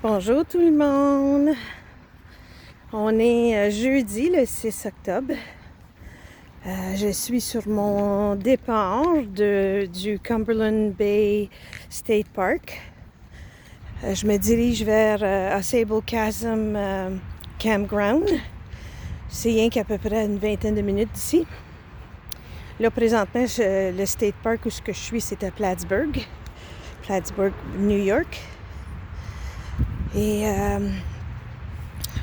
Bonjour tout le monde. On est jeudi le 6 octobre. Je suis sur mon départ du Cumberland Bay State Park. Je me dirige vers AuSable Chasm Campground. C'est rien qu'à peu près une vingtaine de minutes d'ici. Là, présentement, le State Park où je suis, c'est à Plattsburgh, New York. Et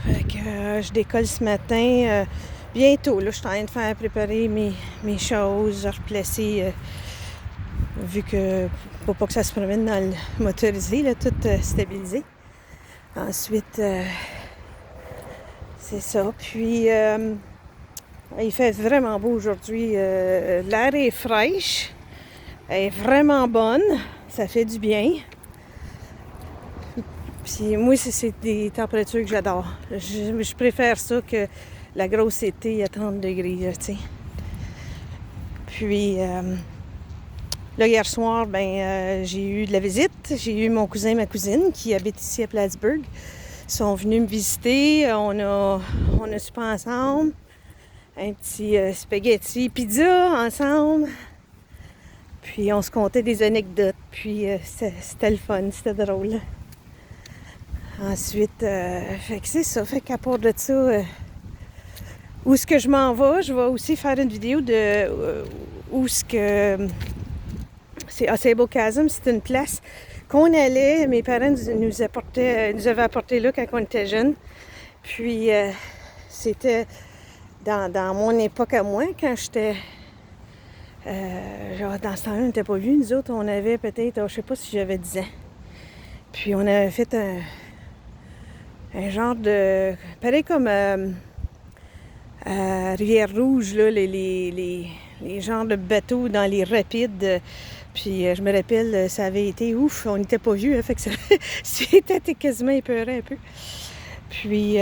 je décolle ce matin bientôt. Là, je suis en train de faire préparer mes choses, replacer, vu que pour pas que ça se promène dans le motorisé, là, tout stabilisé. Ensuite, c'est ça. Puis, il fait vraiment beau aujourd'hui. L'air est fraîche, elle est vraiment bonne, ça fait du bien. Puis moi, c'est des températures que j'adore. Je préfère ça que la grosse été à 30 degrés, tu sais. Puis, là, hier soir, j'ai eu de la visite. J'ai eu mon cousin et ma cousine qui habitent ici à Plattsburgh. Ils sont venus me visiter. On a soupé ensemble. Un petit spaghetti pizza ensemble. Puis, on se contait des anecdotes. Puis, c'était le fun, c'était drôle. Ensuite, fait que c'est ça. Fait qu'à part de ça, où est-ce que je m'en vais? Je vais aussi faire une vidéo de où est-ce que... C'est AuSable Chasm, c'est une place qu'on allait. Mes parents nous avaient apporté là quand on était jeunes. Puis, c'était dans mon époque à moi, quand j'étais... genre, dans ce temps-là, on n'était pas vus. Nous autres, on avait peut-être, je sais pas si j'avais 10 ans. Puis, on avait fait un genre de... pareil comme à Rivière-Rouge, là, les genres de bateaux dans les rapides. Puis je me rappelle, ça avait été ouf, on n'était pas vieux, hein, fait que c'était quasiment épeurant un peu. Puis,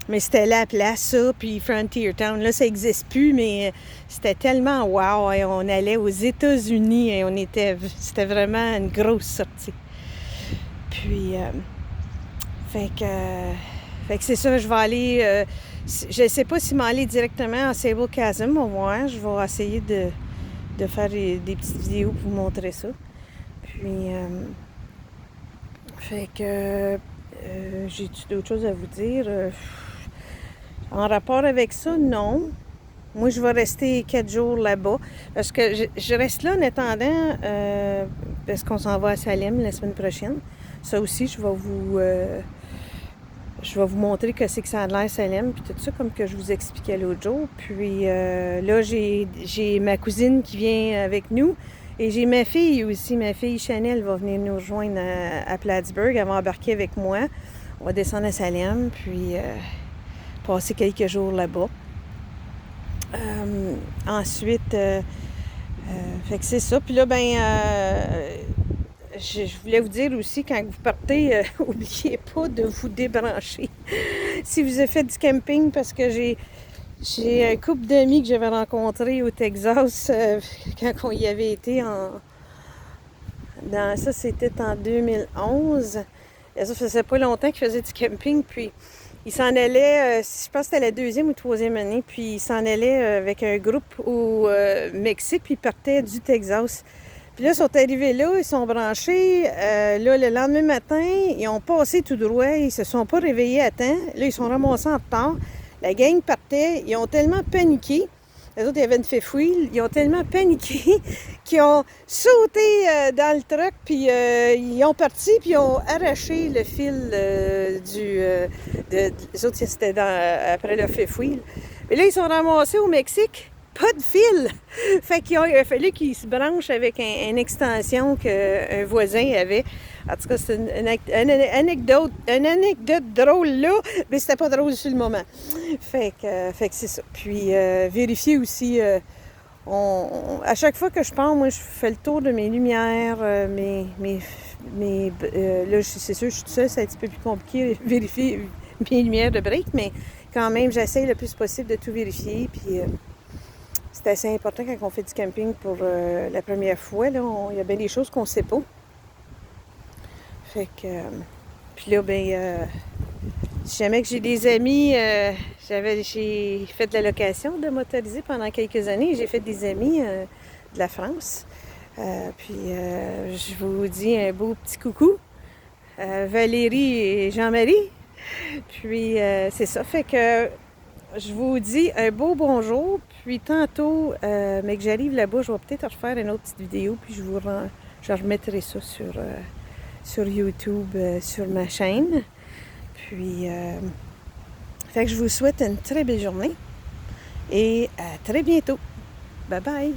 mais c'était la place, ça, puis Frontier Town. Là, ça n'existe plus, mais c'était tellement wow. Et on allait aux États-Unis et c'était vraiment une grosse sortie. Puis... Fait que c'est ça, je vais aller... je ne sais pas si m'aller directement à AuSable Chasm, on va voir. Je vais essayer de faire des petites vidéos pour vous montrer ça. Puis, j'ai-tu d'autres choses à vous dire? En rapport avec ça, non. Moi, je vais rester 4 jours là-bas. Parce que je reste là en attendant, parce qu'on s'en va à Salem la semaine prochaine. Ça aussi, je vais vous montrer que c'est que ça a l'air Salem, puis tout ça, comme que je vous expliquais l'autre jour. Puis là, j'ai ma cousine qui vient avec nous. Et j'ai ma fille aussi. Ma fille Chanel va venir nous rejoindre à Plattsburgh. Elle va embarquer avec moi. On va descendre à Salem, puis passer quelques jours là-bas. Ensuite, fait que c'est ça. Puis là, je voulais vous dire aussi, quand vous partez, n'oubliez pas de vous débrancher. Si vous avez fait du camping, parce que j'ai un couple d'amis que j'avais rencontrés au Texas quand on y avait été ça c'était en 2011. Et ça faisait pas longtemps qu'ils faisaient du camping, puis ils s'en allaient, je pense que c'était la 2e ou 3e année, puis ils s'en allaient avec un groupe au Mexique, puis ils partaient du Texas. Puis là, ils sont arrivés là, ils sont branchés. Là, le lendemain matin, ils ont passé tout droit, ils se sont pas réveillés à temps. Là, ils sont ramassés en retard. La gang partait, ils ont tellement paniqué. Les autres, il y avait une fifouille. Ils ont tellement paniqué qu'ils ont sauté dans le truck, puis ils ont parti, puis ils ont arraché le fil les autres, c'était après le fifouille. Mais là, ils sont ramassés au Mexique. Pas de fil! Fait qu'il a fallu qu'ils se branchent avec une extension qu'un voisin avait. En tout cas, c'est une anecdote drôle là, mais c'était pas drôle sur le moment. Fait que c'est ça. Puis, vérifier aussi, à chaque fois que je pars, moi, je fais le tour de mes lumières, là, c'est sûr, je suis toute seule, c'est un petit peu plus compliqué de vérifier mes lumières de break, mais quand même, j'essaie le plus possible de tout vérifier, puis... c'est assez important quand on fait du camping pour la première fois. Il y a bien des choses qu'on ne sait pas. Fait que Puis là, si jamais que j'ai des amis, j'ai fait de la location de motorisés pendant quelques années. J'ai fait des amis de la France. Je vous dis un beau petit coucou. Valérie et Jean-Marie. Puis c'est ça, fait que je vous dis un beau bonjour. Puis tantôt, mais que j'arrive là-bas, je vais peut-être refaire une autre petite vidéo. Puis je remettrai ça sur YouTube, sur ma chaîne. Puis, fait que je vous souhaite une très belle journée et à très bientôt. Bye bye!